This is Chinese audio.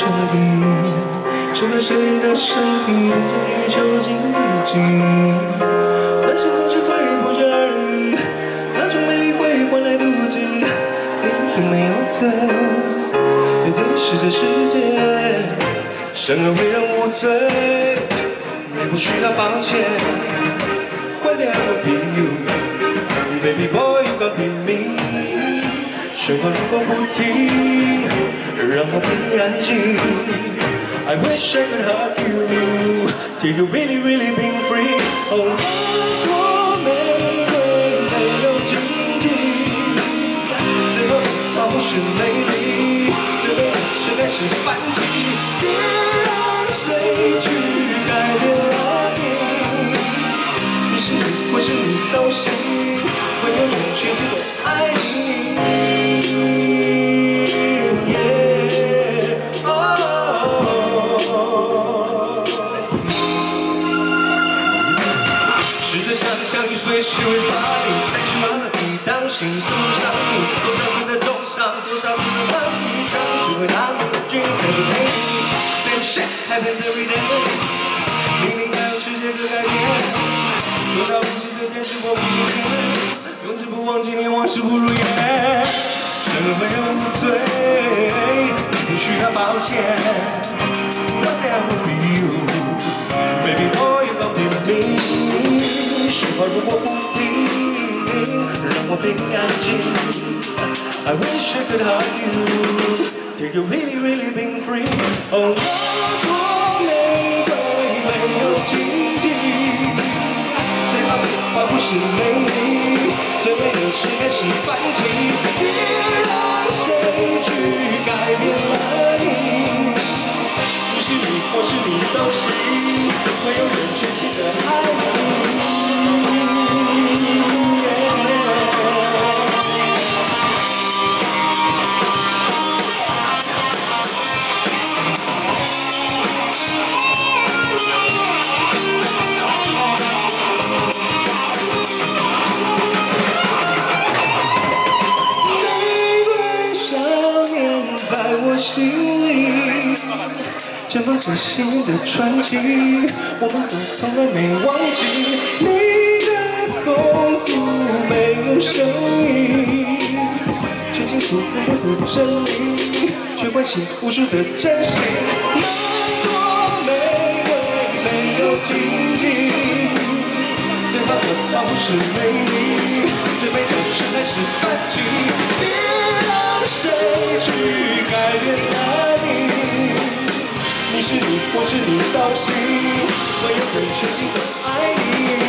决定，什么谁的身体连接你究竟自己？那些总是退不绝而已，那种美丽会换来妒忌。你并没有罪，有罪是这世界，生而为人无罪，你不需要抱歉。Whatever be you, baby boy, you gon' be me。喧哗如果不停，让我陪你安静。I wish I could hug you, till you really, really been free. Oh， 我玫瑰没有荆棘，最后的花不是美丽，最美的是开始反击。别让谁去改变了你，你是你或是你都行，会有人全心的爱你。随时会把你塞去马勒你当心什么场景？多少次的重伤，多少次的叛逆，当时会打你的军赛的陪你。Same shit happens every day。明明还有世界的改变，多少无知的坚持我不今天，永志不忘纪念往事不如烟。生而为人无罪，不需要抱歉。Whatever be you, baby boy, you gon' be me。喧哗如果不停，让我陪你安静。I wish I could hug you, till you really, really been free. Oh， 我玫瑰没有荆棘，最好的花不是美丽，最美的是开始反击。别让谁去改变了你，只是你或是你都行，会有人全心的爱你。在我心里，这么真心的传奇，我们都从来没忘记。你的控诉没有声音，却清楚更多的真理，却唤醒无数的真心。那朵玫瑰没有荆棘，最好的花不是美丽，最美的是开始反击。别让谁去改变了你，你是你或是你都行，会有人全心的爱你。